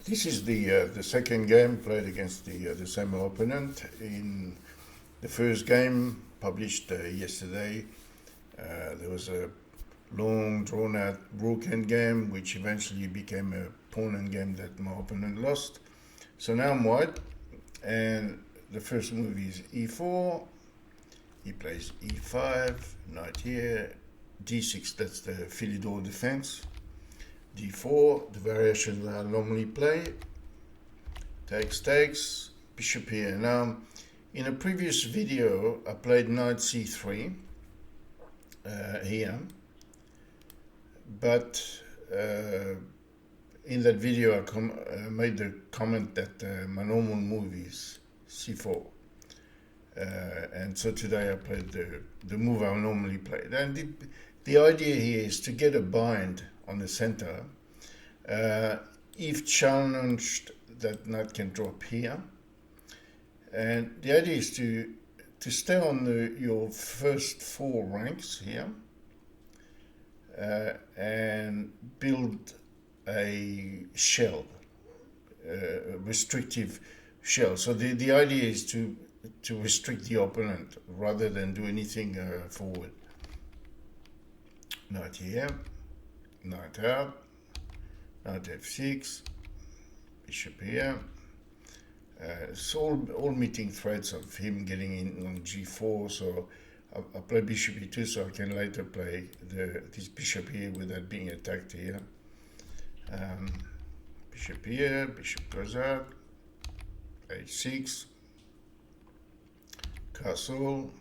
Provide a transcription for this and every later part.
This is the second game played against the same opponent. In the first game published yesterday, there was a long, drawn-out rook-end game, which eventually became a pawn-end game that my opponent lost. So now I'm white, and the first move is e4. He plays e5, knight here, d6, that's the Philidor defense. d4, the variation that I normally play. Takes, bishop here. Now, in a previous video, I played knight c3 here, but in that video I made the comment that my normal move is c4. And so today I played the move I normally play. And the idea here is to get a bind on the center. If challenged, that knight can drop here. And the idea is to stay on your first four ranks here and build a shell, a restrictive shell. So the idea is to restrict the opponent rather than do anything forward. Knight here, knight out, knight f6, bishop here. It's all meeting threads of him getting in on g4, so I play bishop e2 so I can later play this bishop here without being attacked here. Bishop here, bishop goes out, h6, castle.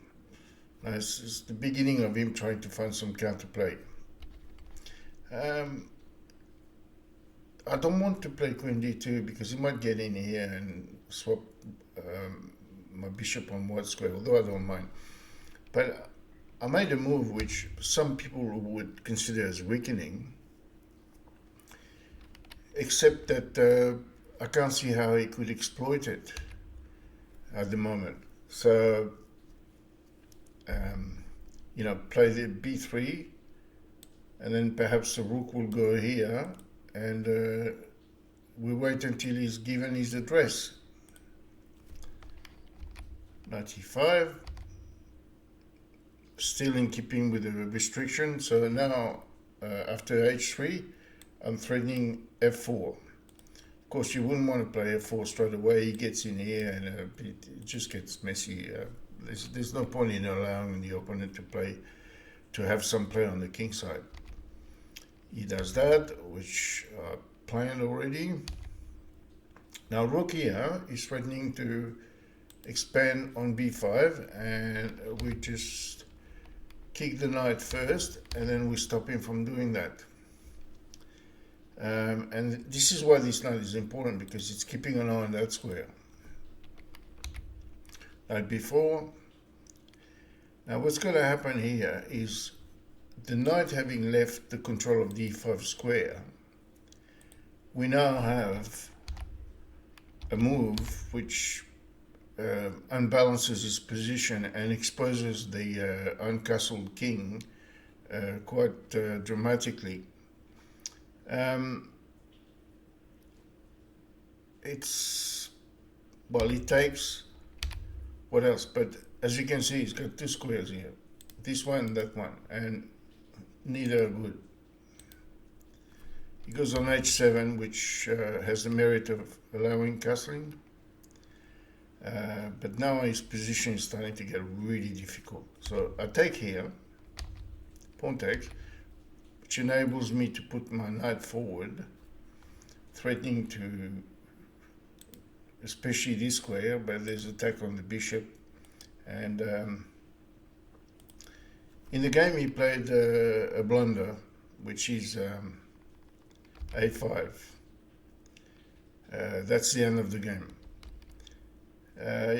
Now it's the beginning of him trying to find some counterplay. I don't want to play queen d2 because he might get in here and swap my bishop on white square, although I don't mind. But I made a move which some people would consider as weakening, except that I can't see how he could exploit it at the moment. So, play the b3, and then perhaps the rook will go here, and we wait until he's given his address. Knight e5, still in keeping with the restriction. So now, after h3, I'm threatening f4. Of course, you wouldn't want to play f4 straight away. He gets in here, and it just gets messy. There's no point in allowing the opponent to have some play on the king side. He does that, which I planned already. Now rook here is threatening to expand on b5, and we just kick the knight first, and then we stop him from doing that. And this is why this knight is important, because it's keeping an eye on that square. Knight b4. Now what's going to happen here is the knight having left the control of d5 square, we now have a move which unbalances his position and exposes the uncastled king quite dramatically. He takes, what else? But as you can see, he's got two squares here, this one and that one, and neither are good. He goes on h7, which has the merit of allowing castling. But now his position is starting to get really difficult. So I take here, pawn takes, which enables me to put my knight forward, threatening to, especially this square, but there's attack on the bishop. And in the game he played a blunder, which is a5. That's the end of the game.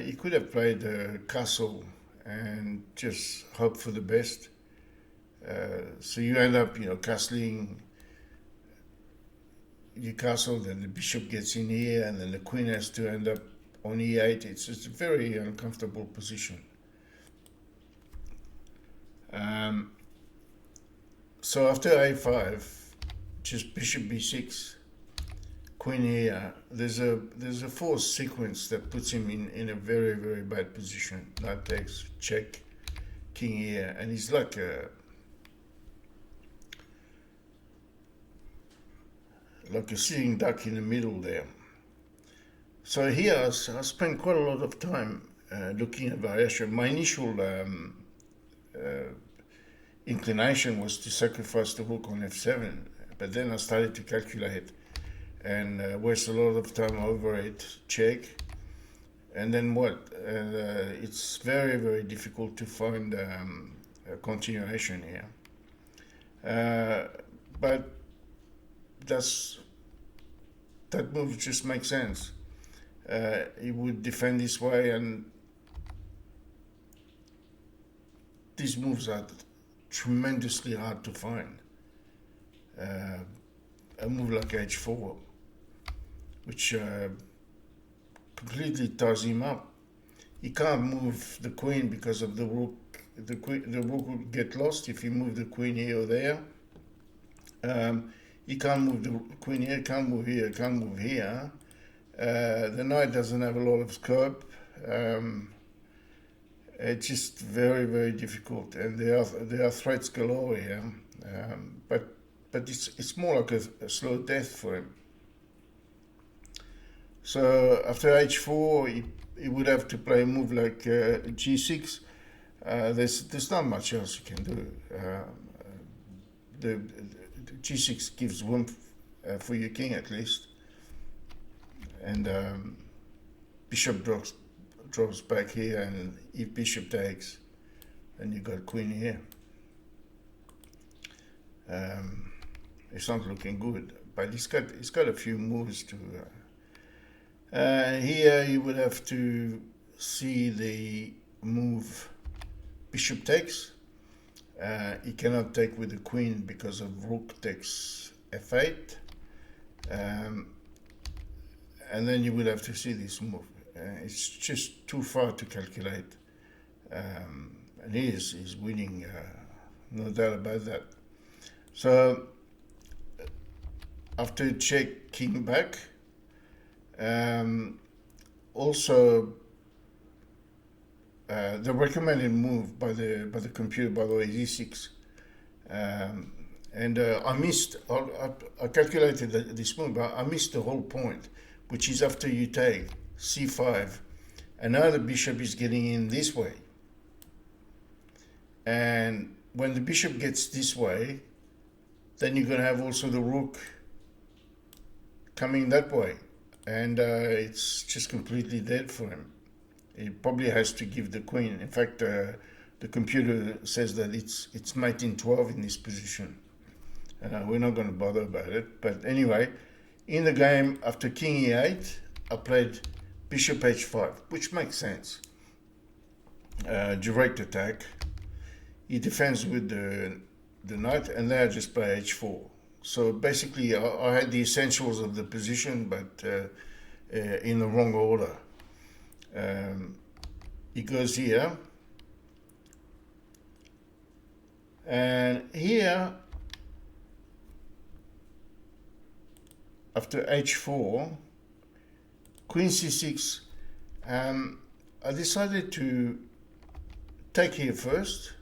He could have played castle and just hope for the best. So you end up, castling. You castle, then the bishop gets in here, and then the queen has to end up on e8. It's just a very uncomfortable position. So after a5, just bishop b6, queen here, there's a forced sequence that puts him in a very, very bad position. Knight takes, check, king here, and he's like a sitting duck in the middle there. So here I spent quite a lot of time looking at variation. My initial inclination was to sacrifice the rook on f7, but then I started to calculate and waste a lot of time over it, check, and then what? It's very, very difficult to find a continuation here. But that move just makes sense. He would defend this way, and these moves are tremendously hard to find. A move like h4, which completely ties him up. He can't move the queen because of the rook. The rook would get lost if you move the queen here or there. He can't move the queen here, can't move here, can't move here. The knight doesn't have a lot of scope. It's just very, very difficult, and there are threats galore here. But it's more like a slow death for him. So after h4, he would have to play a move like g6. There's not much else you can do. The g6 gives room for your king at least, and bishop drops back here, and if bishop takes, then you got queen here. It's not looking good, but he's got a few moves to. Here you would have to see the move bishop takes. He cannot take with the queen because of rook takes f8. And then you would have to see this move. It's just too far to calculate. And he's winning, no doubt about that. So after check, king back. Also, the recommended move by the computer, by the way, is e6. And I calculated this move, but I missed the whole point, which is after you take c5, and now the bishop is getting in this way. And when the bishop gets this way, then you're going to have also the rook coming that way. And it's just completely dead for him. He probably has to give the queen. In fact, the computer says that it's mate in 12 in this position. We're not going to bother about it. But anyway, in the game, after king e8, I played bishop h5, which makes sense. Direct attack. He defends with the knight, and then I just play h4. So basically, I had the essentials of the position, but in the wrong order. He goes here, and here, after h4, queen c6, I decided to take here first,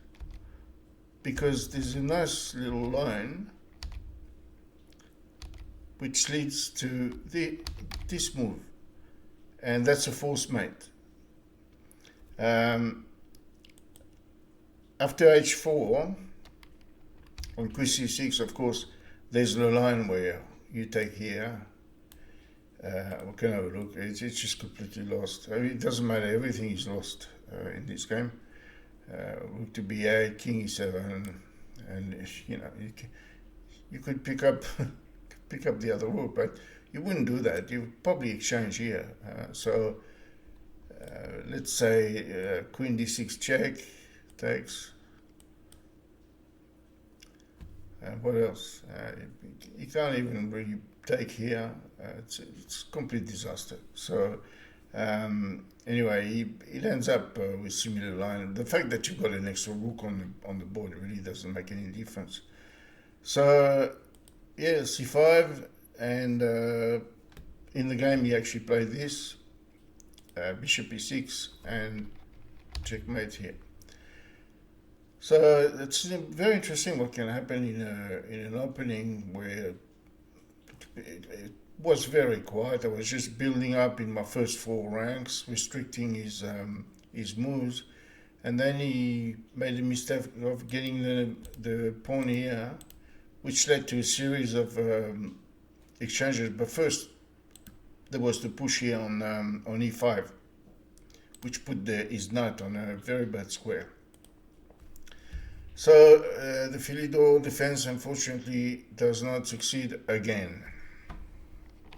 because there's a nice little line which leads to this move, and that's a false mate. After h4, on queen c6, of course, there's the line where you take here. We can have a look. It's just completely lost. I mean, it doesn't matter. Everything is lost in this game. Rook to b8, king e7, and you could pick up the other rook, but you wouldn't do that. You would probably exchange here. So let's say queen d6 check takes. What else? You can't even really take here. It's complete disaster. So anyway, it ends up with similar line. The fact that you've got an extra rook on the board really doesn't make any difference. So yeah, c5, and in the game he actually played this, bishop e6, and checkmate here. So it's very interesting what can happen in an opening where it was very quiet. I was just building up in my first 4 ranks, restricting his moves, and then he made the mistake of getting the pawn here, which led to a series of exchanges. But first, there was the push here on e5, which put his knight on a very bad square. So the Philidor defense unfortunately does not succeed again.